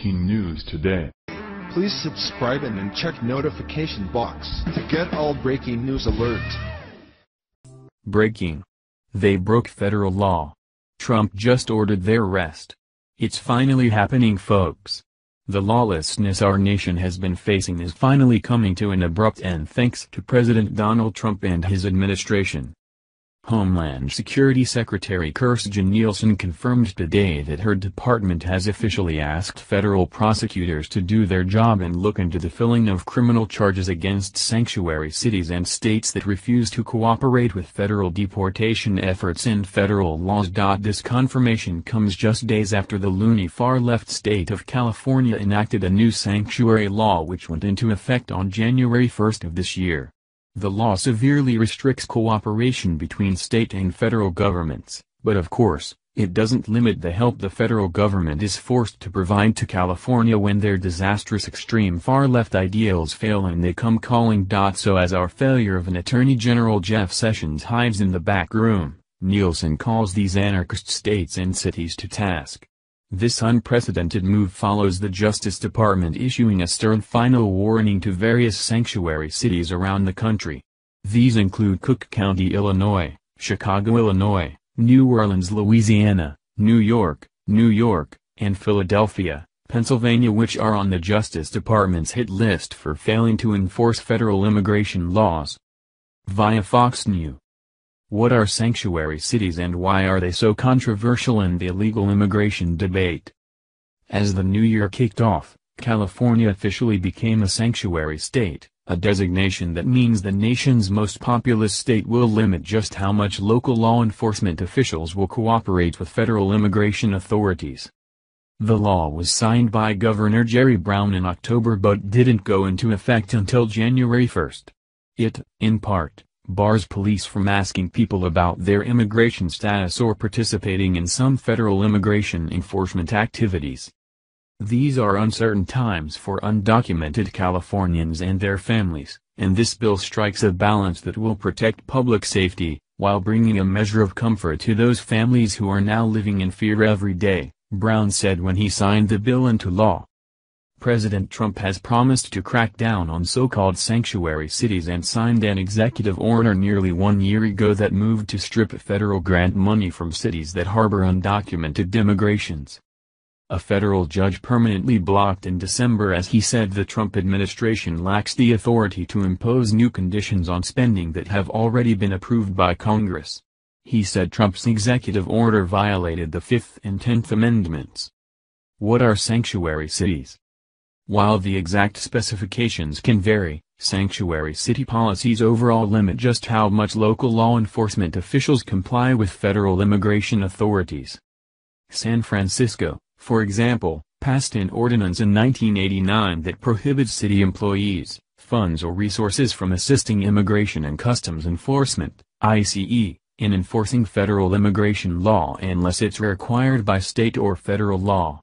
breaking news today. Please subscribe and then check notification box to get all breaking news alerts. Breaking. They broke federal law. Trump just ordered their arrest. It's finally happening, folks. The lawlessness our nation has been facing is finally coming to an abrupt end thanks to President Donald Trump and his administration. Homeland Security Secretary Kirstjen Nielsen confirmed today that her department has officially asked federal prosecutors to do their job and look into the filing of criminal charges against sanctuary cities and states that refuse to cooperate with federal deportation efforts and federal laws. This confirmation comes just days after the loony far-left state of California enacted a new sanctuary law which went into effect on January 1st of this year. The law severely restricts cooperation between state and federal governments, but of course, it doesn't limit the help the federal government is forced to provide to California when their disastrous extreme far-left ideals fail and they come calling. So as our failure of an Attorney General Jeff Sessions hides in the back room, Nielsen calls these anarchist states and cities to task. This unprecedented move follows the Justice Department issuing a stern final warning to various sanctuary cities around the country. These include Cook County, Illinois, Chicago, Illinois, New Orleans, Louisiana, New York, and Philadelphia, Pennsylvania, which are on the Justice Department's hit list for failing to enforce federal immigration laws. Via Fox News. What are sanctuary cities and why are they so controversial in the illegal immigration debate? As the new year kicked off, California officially became a sanctuary state, a designation that means the nation's most populous state will limit just how much local law enforcement officials will cooperate with federal immigration authorities. The law was signed by Governor Jerry Brown in October but didn't go into effect until January 1st. It, in part, bars police from asking people about their immigration status or participating in some federal immigration enforcement activities. These are uncertain times for undocumented Californians and their families, and this bill strikes a balance that will protect public safety, while bringing a measure of comfort to those families who are now living in fear every day, Brown said when he signed the bill into law. President Trump has promised to crack down on so-called sanctuary cities and signed an executive order nearly 1 year ago that moved to strip federal grant money from cities that harbor undocumented immigrants. A federal judge permanently blocked in December as he said the Trump administration lacks the authority to impose new conditions on spending that have already been approved by Congress. He said Trump's executive order violated the 5th and 10th Amendments. What are sanctuary cities? While the exact specifications can vary, sanctuary city policies overall limit just how much local law enforcement officials comply with federal immigration authorities. San Francisco, for example, passed an ordinance in 1989 that prohibits city employees, funds or resources from assisting Immigration and Customs Enforcement, ICE, in enforcing federal immigration law unless it's required by state or federal law.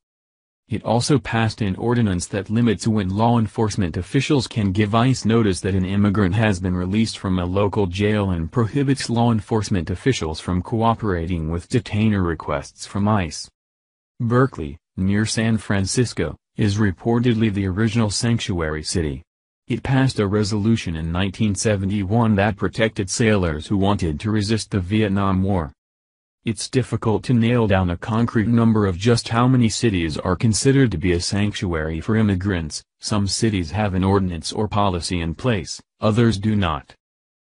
It also passed an ordinance that limits when law enforcement officials can give ICE notice that an immigrant has been released from a local jail and prohibits law enforcement officials from cooperating with detainer requests from ICE. Berkeley, near San Francisco, is reportedly the original sanctuary city. It passed a resolution in 1971 that protected sailors who wanted to resist the Vietnam War. It's difficult to nail down a concrete number of just how many cities are considered to be a sanctuary for immigrants. Some cities have an ordinance or policy in place, others do not.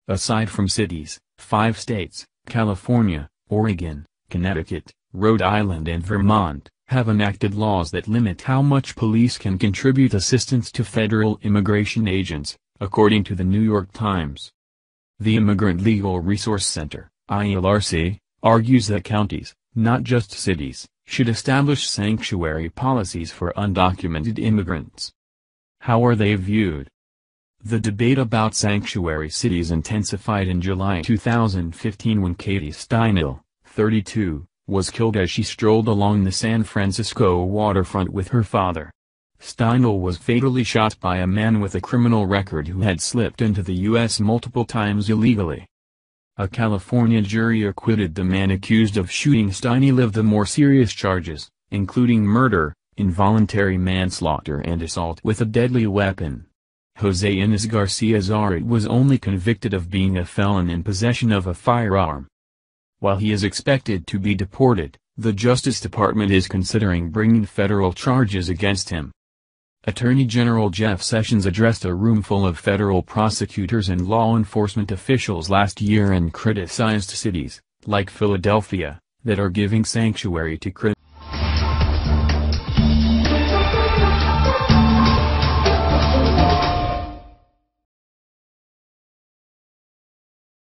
Aside from cities, 5 states, California, Oregon, Connecticut, Rhode Island and Vermont, have enacted laws that limit how much police can contribute assistance to federal immigration agents, according to the New York Times. The Immigrant Legal Resource Center, ILRC, argues that counties, not just cities, should establish sanctuary policies for undocumented immigrants. How are they viewed? The debate about sanctuary cities intensified in July 2015 when Katie Steinle, 32, was killed as she strolled along the San Francisco waterfront with her father. Steinle was fatally shot by a man with a criminal record who had slipped into the U.S. multiple times illegally. A California jury acquitted the man accused of shooting Steinle of the more serious charges, including murder, involuntary manslaughter and assault with a deadly weapon. Jose Inés Garcia Zaret was only convicted of being a felon in possession of a firearm. While he is expected to be deported, the Justice Department is considering bringing federal charges against him. Attorney General Jeff Sessions addressed a room full of federal prosecutors and law enforcement officials last year and criticized cities, like Philadelphia, that are giving sanctuary to criminals.